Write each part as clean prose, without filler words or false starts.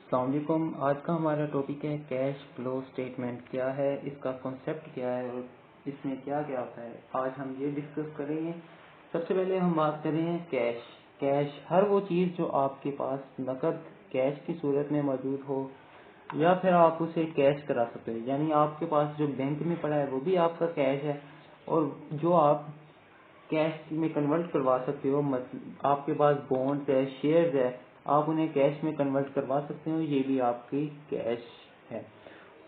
अस्सलाम वालेकुम। आज का हमारा टॉपिक है कैश फ्लो स्टेटमेंट क्या है, इसका कॉन्सेप्ट क्या है और इसमें क्या क्या होता है। आज हम ये डिस्कस करेंगे। सबसे पहले हम बात करें कैश। कैश हर वो चीज़ जो आपके पास नकद कैश की सूरत में मौजूद हो या फिर आप उसे कैश करा सकते हो, यानी आपके पास जो बैंक में पड़ा है वो भी आपका कैश है और जो आप कैश में कन्वर्ट करवा सकते हो। आपके पास बॉन्ड्स है, शेयर्स है, आप उन्हें कैश में कन्वर्ट करवा सकते हो, ये भी आपकी कैश है।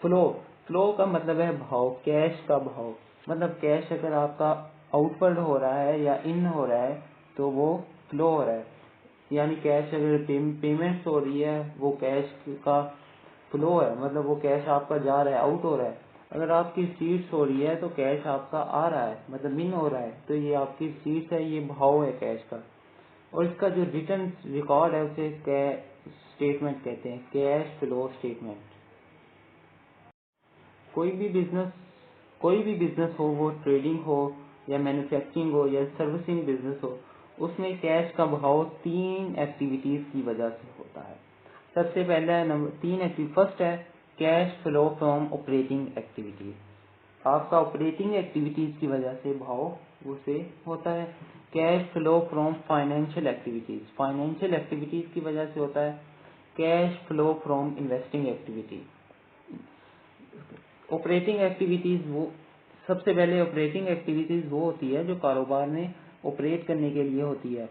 फ्लो फ्लो का मतलब है भाव, कैश का भाव। मतलब कैश अगर आपका आउटवर्ड हो रहा है या इन हो रहा है तो वो फ्लो हो रहा है, यानी कैश अगर पेमेंट्स हो रही है वो कैश का फ्लो है, मतलब वो कैश आपका जा रहा है, आउट हो रहा है। अगर आपकी रिसीट्स हो रही है तो कैश आपका आ रहा है, मतलब इन हो रहा है, तो ये आपकी रिसीट्स है, ये भाव है कैश का। और इसका जो रिटर्न रिकॉर्ड है उसे कैश स्टेटमेंट कहते हैं, कैश फ्लो स्टेटमेंट। कोई भी बिजनेस कोई भी बिजनेस हो, वो ट्रेडिंग हो या मैन्युफैक्चरिंग हो या सर्विसिंग बिजनेस हो, उसमें कैश का बहाव तीन एक्टिविटीज की वजह से होता है। सबसे पहला नंबर तीन एक्टिविटी, फर्स्ट है cash flow from operating activities. आपका ऑपरेटिंग एक्टिविटीज की वजह से भाव उसे होता है। Cash flow from financial activities, financial activities की वजह से होता है। Cash flow from investing activities. Operating activities वो सबसे पहले ऑपरेटिंग एक्टिविटीज वो होती है जो कारोबार में ऑपरेट करने के लिए होती है,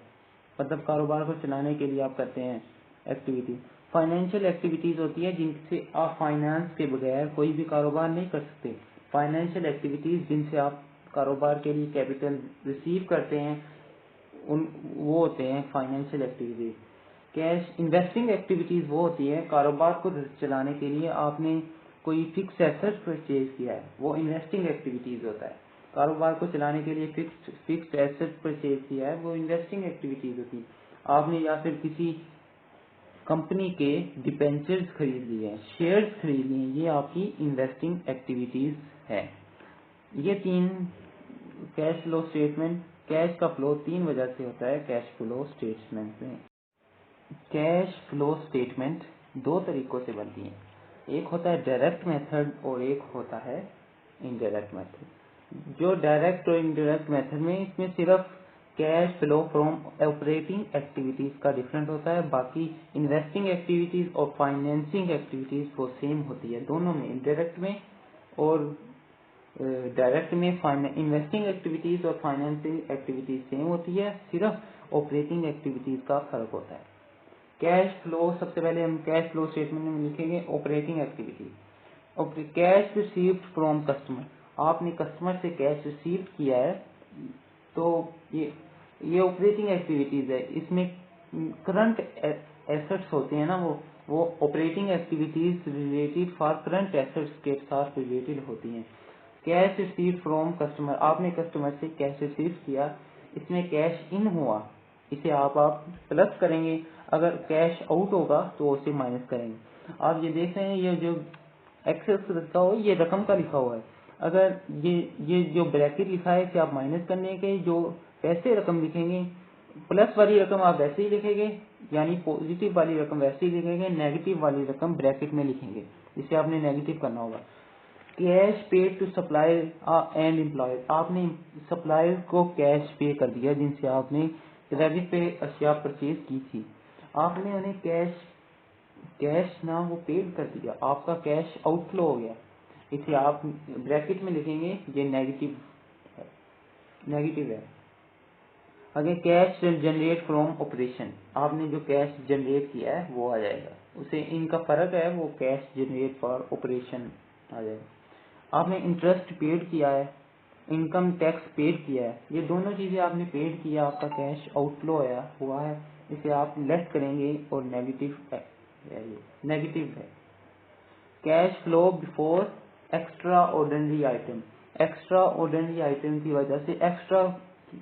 मतलब कारोबार को चलाने के लिए आप करते हैं एक्टिविटी। फाइनेंशियल एक्टिविटीज होती है जिनसे आप फाइनेंस के बगैर कोई भी कारोबार नहीं कर सकते। फाइनेंशियल एक्टिविटीज जिनसे आप कारोबार के लिए कैपिटल रिसीव करते हैं उन वो होते हैं financial activities. Cash investing activities वो होती है कारोबार को चलाने के लिए आपने कोई फिक्स एसेट परचेज किया है, वो इन्वेस्टिंग एक्टिविटीज होता है। कारोबार को चलाने के लिए फिक्स एसेट परचेज किया है, वो इन्वेस्टिंग एक्टिविटीज होती है। आपने या फिर किसी कंपनी के डिबेंचर्स खरीद लिए हैं, शेयर्स खरीद लिए हैं, ये आपकी इन्वेस्टिंग एक्टिविटीज है। ये तीन कैश फ्लो स्टेटमेंट, कैश का फ्लो तीन वजह से होता है कैश फ्लो स्टेटमेंट में। कैश फ्लो स्टेटमेंट दो तरीकों से बनती है, एक होता है डायरेक्ट मेथड और एक होता है इनडायरेक्ट मेथड। जो डायरेक्ट और इनडायरेक्ट मेथड में इसमें सिर्फ cash flow from operating activities का डिफरेंट होता है, बाकी इन्वेस्टिंग एक्टिविटीज और फाइनेंसिंग एक्टिविटीज वो सेम होती है दोनों में, इनडायरेक्ट में और डायरेक्ट में। इन्वेस्टिंग एक्टिविटीज और फाइनेंसिंग एक्टिविटीज सेम होती है, सिर्फ ऑपरेटिंग एक्टिविटीज का फर्क होता है। कैश फ्लो, सबसे पहले हम कैश फ्लो स्टेटमेंट में लिखेंगे operating activity. Cash received from customer, आपने कस्टमर से कैश रिसीव किया है तो ये ऑपरेटिंग एक्टिविटीज है। इसमें करंट एसेट्स होते हैं ना, वो operating activities related for current assets के साथ रिलेटेड होती हैं। कैश रिसीव फ्रॉम कस्टमर, आपने कस्टमर से कैश रिसीव किया, इसमें कैश इन हुआ, इसे आप प्लस करेंगे। अगर कैश आउट होगा तो उसे माइनस करेंगे। आप ये देख रहे हैं ये जो एक्सेस लिखा हुआ है ये रकम का लिखा हुआ है। अगर ये जो ब्रैकेट लिखा है इसे आप माइनस करने के जो वैसे रकम लिखेंगे, प्लस वाली रकम आप वैसे ही लिखेंगे, यानी पॉजिटिव वाली रकम वैसे ही लिखेंगे, नेगेटिव वाली रकम ब्रैकेट में लिखेंगे, इसे आपने नेगेटिव करना होगा। Cash paid to supplier and employ, आपने सप्लायर को कैश पे कर दिया जिनसे आपने क्रेडिट पे अशिया परचेज की थी, आपने उन्हें कैश ना वो पेड कर दिया, आपका कैश आउटफ्लो हो गया, इसे आप ब्रैकेट में लिखेंगे, ये नेगेटिव है। अगर कैश जनरेट फ्रॉम ऑपरेशन, आपने जो कैश जनरेट किया है वो आ जाएगा, उसे इनका फर्क है, वो कैश जनरेट फॉर ऑपरेशन आ जाएगा। आपने इंटरेस्ट पेड किया है, इनकम टैक्स पेड किया है, ये दोनों चीजें आपने पेड किया, आपका कैश आउटफ्लो हुआ है, इसे आप लेस करेंगे और नेगेटिव है। Cash flow before extra ordinary item, extra ordinary item की वजह से एक्स्ट्रा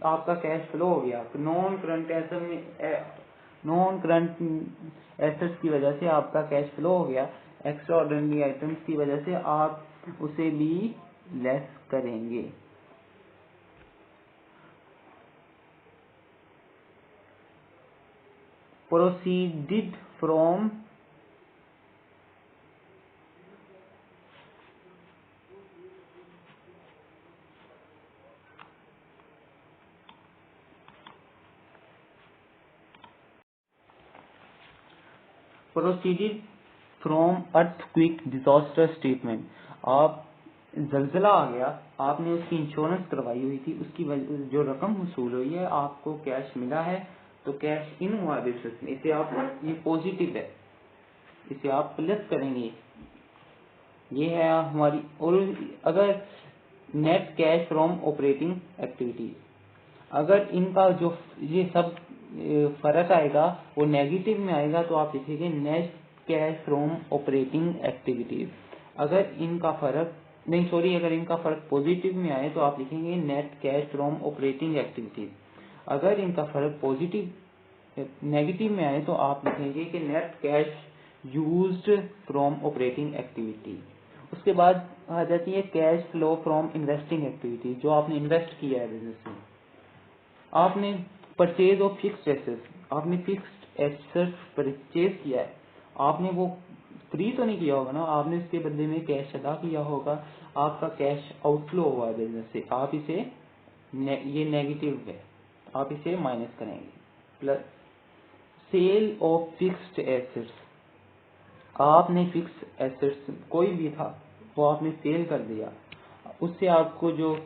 आपका कैश फ्लो हो गया, नॉन करंट एसेट्स की वजह से आपका कैश फ्लो हो गया, एक्स्ट्रा ऑर्डिनरी आइटम्स की वजह से आप उसे भी लेस करेंगे। Proceeded from proceeded from earthquake disaster statement, आप जलजला आ गया, आपने उसकी इंश्योरेंस करवाई हुई थी, उसकी जो रकम वसूल हुई है, आपको कैश मिला है, तो कैश इन हुआ बिजनेस में, इसे आप, ये पॉजिटिव है, इसे आप प्लस करेंगे, ये है हमारी। और अगर net cash from operating activities, अगर इनका जो ये सब फर्क आएगा वो नेगेटिव में आएगा, तो आप लिखेंगे net cash from operating activities. अगर इनका फर्क नहीं, सॉरी, अगर इनका फर्क पॉजिटिव में आए तो आप लिखेंगे net cash from operating activities. अगर इनका फर्क पॉजिटिव नेगेटिव में आए तो आप लिखेंगे कि net cash used from operating activities. उसके बाद आ जाती है cash flow from investing activities, जो आपने इन्वेस्ट किया है बिजनेस में। आपने परचेज ऑफ फिक्स्ड एसेट्स, आपने फिक्स्ड एसेट्स परचेज किया है, आपने वो फ्री तो नहीं किया होगा ना, आपने इसके बदले में कैश अदा किया होगा, आपका कैश आउटफ्लो हुआ है बिजनेस से, आप इसे ये नेगेटिव है, आप इसे माइनस करेंगे। Plus sale of fixed assets, आपने फिक्स्ड एसेट्स कोई भी था वो आपने सेल कर दिया, उससे आपको जो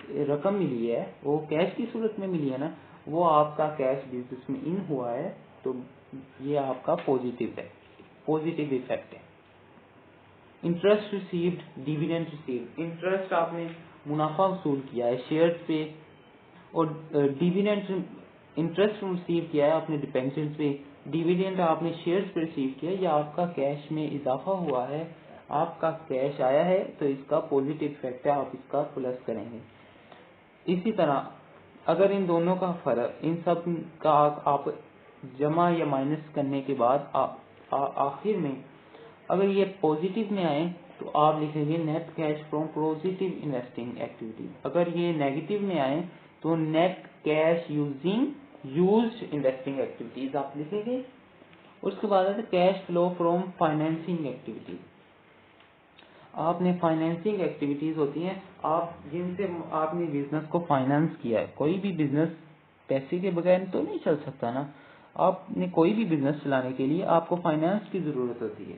रकम मिली है वो कैश की सूरत में मिली है ना, वो आपका कैश बिजनेस में इन हुआ है, तो ये आपका पॉजिटिव है, पॉजिटिव इफेक्ट है। Interest received, dividend received, interest आपने मुनाफा वसूल किया है शेयर्स पे, और डिविडेंड इंटरेस्ट रिसीव किया है आपने डिपेंडेंस पे, डिविडेंड आपने शेयर्स पे रिसीव किया है, या आपका कैश में इजाफा हुआ है, आपका कैश आया है, तो इसका पॉजिटिव इफेक्ट है, आप इसका प्लस करेंगे। इसी तरह अगर इन दोनों का फर्क, इन सब का आप जमा या माइनस करने के बाद आखिर में अगर ये पॉजिटिव में आए तो आप लिखेंगे net cash from positive investing activity. अगर ये नेगेटिव में आए तो net cash used investing activities आप लिखेंगे। उसके बाद है cash flow from financing activities. आपने फाइनेंसिंग एक्टिविटीज होती हैं आप जिनसे आपने बिजनेस को फाइनेंस किया है। कोई भी बिजनेस पैसे के बगैर तो नहीं चल सकता ना, आपने कोई भी बिजनेस चलाने के लिए आपको फाइनेंस की जरूरत होती है।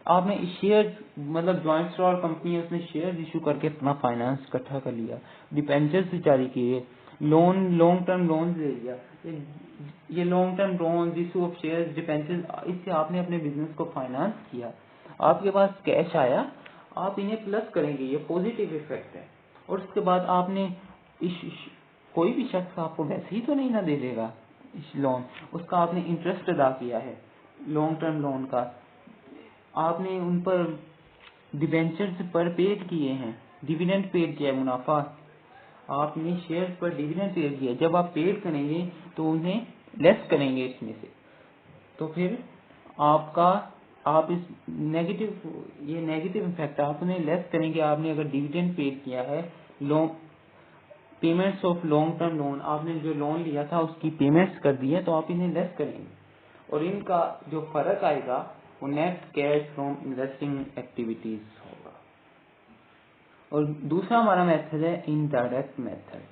आपने शेयर मतलब ज्वाइंट स्टॉक कंपनी है, उसने शेयर इशू करके अपना फाइनेंस इकट्ठा कर लिया, डिपेंचर्स जारी किए, लॉन्ग टर्म लोन ले लिया, ये long term loan issue of share debentures, इससे आपने अपने बिजनेस को फाइनेंस किया, आपके पास कैश आया, आप इन्हें प्लस करेंगे, ये पॉजिटिव इफेक्ट है। और उसके बाद आपने कोई भी शख्स आपको वैसे ही तो नहीं ना दे देगा इस लोन, उसका आपने इंटरेस्ट अदा किया है लॉन्ग टर्म लोन का, आपने उन पर डिबेंचर्स पर पेड किए हैं, डिविडेंड पेड किया है, मुनाफा आपने शेयर पर डिविडेंड पेड किया, जब आप पेड करेंगे तो उन्हें लेस करेंगे इसमें से, तो फिर आपका आप इस ये नेगेटिव इफेक्ट आप उन्हें लेस करेंगे। आपने अगर डिविडेंड पेड किया है, loan payments of long term loan, आपने जो लोन लिया था उसकी पेमेंट्स कर दी है, तो आप इन्हें लेस करेंगे, और इनका जो फर्क आएगा वो net cash from investing activities होगा। और दूसरा हमारा मेथड है इनडायरेक्ट मेथड।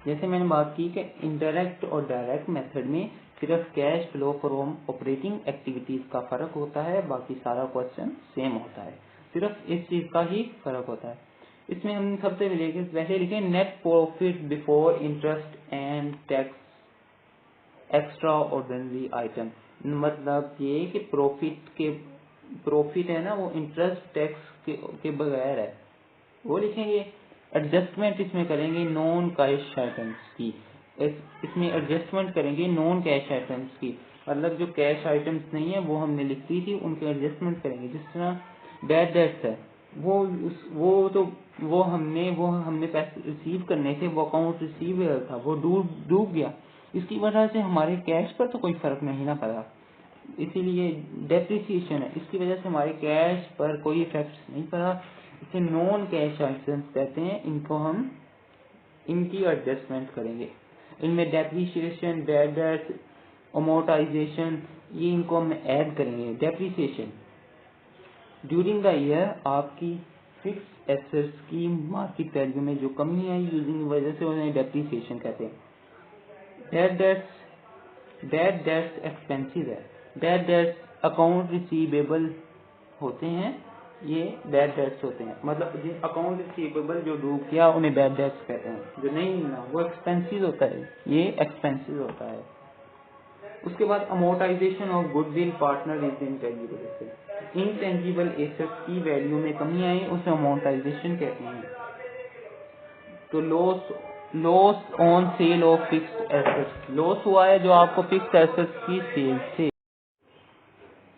जैसे मैंने बात की कि इनडायरेक्ट और डायरेक्ट मेथड में सिर्फ cash flow from operating activities का फर्क होता है, बाकी सारा क्वेश्चन सेम होता है, सिर्फ इस चीज का ही फर्क होता है। इसमें हम सबसे पहले लिखें net profit before interest and tax extra ordinary item, मतलब ये कि प्रॉफिट है ना वो इंटरेस्ट टैक्स के बगैर है, वो लिखेंगे। एडजस्टमेंट इसमें करेंगे नॉन कैश आइटम्स की, इसमें एडजस्टमेंट करेंगे नॉन कैश आइटम्स की, मतलब जो कैश आइटम्स नहीं है वो हमने लिख दी थी, उनके एडजस्टमेंट करेंगे। जिस तरह बैड डेट्स है वो हमने पैसे रिसीव करने थे, वो अकाउंट रिसीव था, वो डूब गया, इसकी वजह से हमारे कैश पर तो कोई फर्क नहीं ना पड़ा, इसीलिए डेप्रिसिएशन है, इसकी वजह से हमारे कैश पर कोई इफेक्ट नहीं पड़ा, इसे नॉन कैश आइटम्स कहते हैं। इनको हम इनकी एडजस्टमेंट करेंगे, इनमें डेप्रिसिएशन, बैड डेट्स, अमोर्टाइजेशन, ये इनको हम ऐड करेंगे। डेप्रिसिएशन ड्यूरिंग द ईयर आपकी फिक्स एसेट्स की मार्केट वैल्यू में जो कमी आई यूजिंग वजह से उन्हें डेप्रिसिएशन कहते हैं। Bad debts debt debts expensive है। डेट डेट्स अकाउंट रिसीवेबल होते हैं, ये डेट डेट्स होते हैं, मतलब जो अकाउंट रिसीवेबल जो डूब गया उन्हें डेट डेट्स कहते हैं। जो नहीं मिलना वो एक्सपेंसिव होता है, ये एक्सपेंसिव होता है। उसके बाद amortisation of goodwill partner is intangible asset. Intangible asset की वैल्यू में कमी आई उसे अमोर्टाइजेशन कहते हैं। तो loss on sale of fixed assets, loss हुआ है जो आपको फिक्स्ड एसेट्स की सेल से।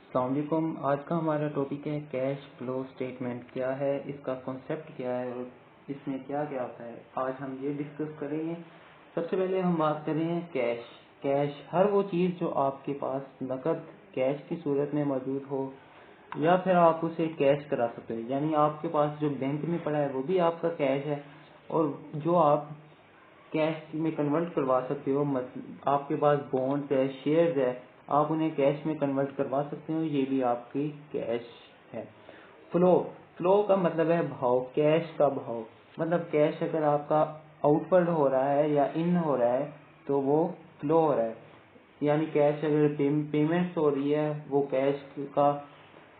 अस्सलाम वालेकुम, आज का हमारा टॉपिक है कैश फ्लो स्टेटमेंट क्या है, इसका कॉन्सेप्ट क्या है और इसमें क्या क्या आता है, आज हम ये डिस्कस करेंगे। सबसे पहले हम बात करें कैश। कैश हर वो चीज़ जो आपके पास नकद कैश की सूरत में मौजूद हो या फिर आप उसे कैश करा सकते हो, यानी आपके पास जो बैंक में पड़ा है वो भी आपका कैश है और जो आप कैश में कन्वर्ट करवा सकते हो, आपके पास बॉन्ड्स है, शेयर्स है, आप उन्हें कैश में कन्वर्ट करवा सकते हो, ये भी आपकी कैश है। फ्लो, फ्लो का मतलब है भाव, कैश का भाव, मतलब कैश अगर आपका आउटवर्ड हो रहा है या इन हो रहा है तो वो फ्लो हो रहा है, यानी कैश अगर पेमेंट्स हो रही है वो कैश का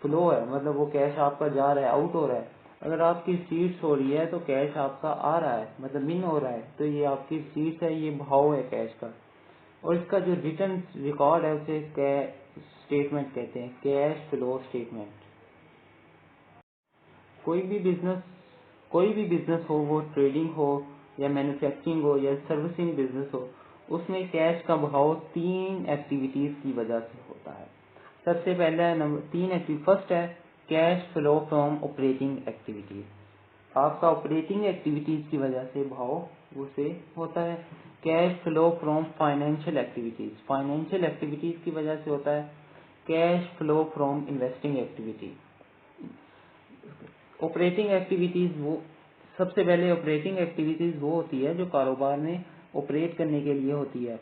फ्लो है, मतलब वो कैश आपका जा रहा है, आउट हो रहा है। अगर आपकी रिसीट्स हो रही है तो कैश आपका आ रहा है, मतलब इन हो रहा है, तो ये आपकी रिसीट्स है, ये भाव है कैश का। और इसका जो रिटर्न रिकॉर्ड है उसे कैश स्टेटमेंट कहते हैं, कैश फ्लो स्टेटमेंट। कोई भी बिजनेस हो, वो ट्रेडिंग हो या मैन्युफैक्चरिंग हो या सर्विसिंग बिजनेस हो, उसमें कैश का बहाव 3 एक्टिविटीज की वजह से होता है। सबसे पहला नंबर 3 एक्टिविटी, फर्स्ट है cash flow from operating activities. आपका ऑपरेटिंग एक्टिविटीज की वजह से भाव उसे होता है। Cash flow from financial activities, financial activities की वजह से होता है। Cash flow from investing activities, operating activities वो सबसे पहले ऑपरेटिंग एक्टिविटीज वो होती है जो कारोबार में ऑपरेट करने के लिए होती है,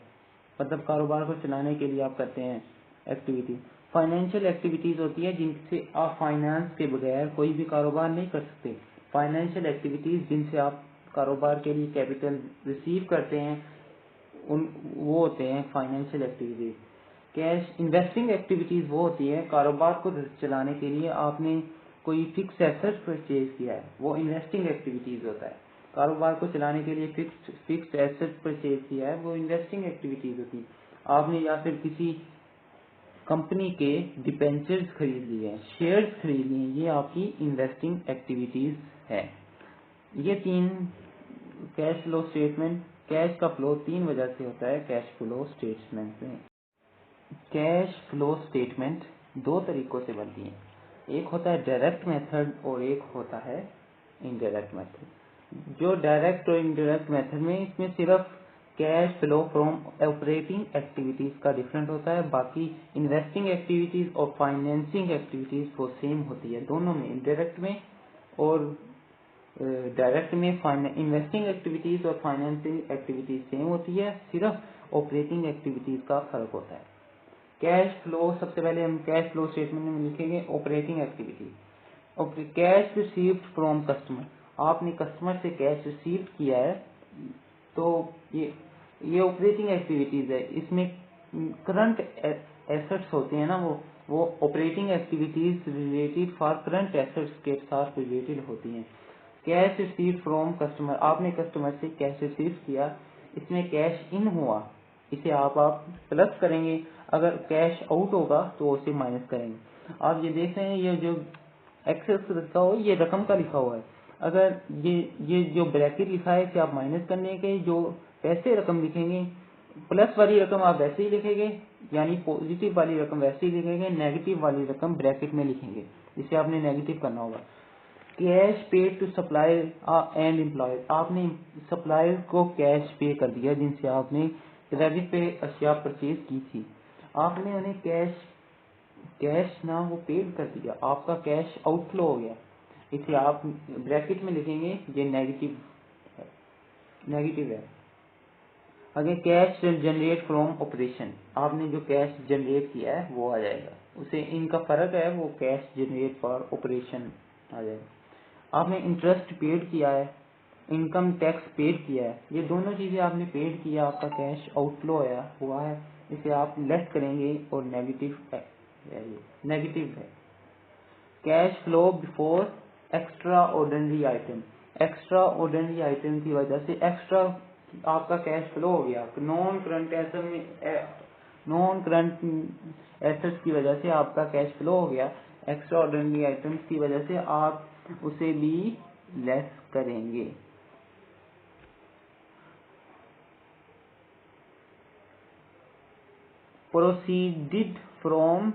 मतलब कारोबार को चलाने के लिए आप करते हैं एक्टिविटी। फाइनेंशियल एक्टिविटीज होती है जिनसे आप फाइनेंस के बगैर कोई भी कारोबार नहीं कर सकते। फाइनेंशियल एक्टिविटीज जिनसे आप कारोबार के लिए कैपिटल रिसीव करते हैं उन वो होते हैं financial activities. Cash investing activities वो होती है कारोबार को चलाने के लिए आपने कोई फिक्स एसेट परचेज किया है, वो इन्वेस्टिंग एक्टिविटीज होता है। कारोबार को चलाने के लिए फिक्स एसेट परचेज किया है, वो इन्वेस्टिंग एक्टिविटीज होती है। आपने या फिर किसी कंपनी के डिबेंचर्स खरीद लिए हैं, शेयर्स खरीद लिए हैं, ये आपकी इन्वेस्टिंग एक्टिविटीज है। ये 3 कैश फ्लो स्टेटमेंट, कैश का फ्लो 3 वजह से होता है कैश फ्लो स्टेटमेंट में। कैश फ्लो स्टेटमेंट 2 तरीकों से बनती है, एक होता है डायरेक्ट मेथड और एक होता है इनडायरेक्ट मेथड। जो डायरेक्ट और इनडायरेक्ट मेथड में इसमें सिर्फ cash flow from operating activities का डिफरेंट होता है, बाकी इन्वेस्टिंग एक्टिविटीज और फाइनेंसिंग एक्टिविटीज वो सेम होती है दोनों में, इनडायरेक्ट में और डायरेक्ट में। इन्वेस्टिंग एक्टिविटीज और फाइनेंसिंग एक्टिविटीज सेम होती है, सिर्फ ऑपरेटिंग एक्टिविटीज का फर्क होता है। कैश फ्लो, सबसे पहले हम कैश फ्लो स्टेटमेंट में लिखेंगे operating activity. Cash received from customer, आपने कस्टमर से कैश रिसीव किया है तो ये ऑपरेटिंग एक्टिविटीज है। इसमें करंट एसेट्स होते हैं ना, वो operating activities related for current assets के साथ रिलेटेड होती हैं। कैश रिसीव फ्रॉम कस्टमर, आपने कस्टमर से कैश रिसीव किया, इसमें कैश इन हुआ, इसे आप प्लस करेंगे, अगर कैश आउट होगा तो उसे माइनस करेंगे। आप ये देख रहे हैं ये जो एक्सेस लिखा हुआ है ये रकम का लिखा हुआ है, अगर ये जो ब्रैकेट लिखा है कि आप माइनस करने के जो पैसे रकम लिखेंगे, प्लस वाली रकम आप वैसे ही लिखेंगे, यानी पॉजिटिव वाली रकम वैसे ही लिखेंगे, नेगेटिव वाली रकम ब्रैकेट में लिखेंगे, इसे आपने नेगेटिव करना होगा। Cash paid to supplier and employer, आपने सप्लायर को कैश पे कर दिया जिनसे आपने क्रेडिट पे अशिया परचेज की थी, आपने उन्हें कैश ना वो पेड कर दिया, आपका कैश आउटफ्लो हो गया, इसे आप ब्रैकेट में लिखेंगे, ये नेगेटिव है। अगर कैश जनरेट फ्रॉम ऑपरेशन, आपने जो कैश जनरेट किया है वो आ जाएगा, उसे इनका फर्क है, वो कैश जनरेट फॉर ऑपरेशन आ जाएगा। आपने इंटरेस्ट पेड किया है, इनकम टैक्स पेड किया है, ये दोनों चीजें आपने पेड किया, आपका कैश आउटफ्लो हुआ है, इसे आप लेस करेंगे और नेगेटिव है। Cash flow before extra ordinary item. Extra ordinary item की वजह से एक्स्ट्रा आपका कैश फ्लो हो गया, नॉन करंट एसेट्स की वजह से आपका कैश फ्लो हो गया, एक्स्ट्रा ऑर्डिनरी आइटम्स की वजह से आप उसे भी लेस करेंगे। Proceeded from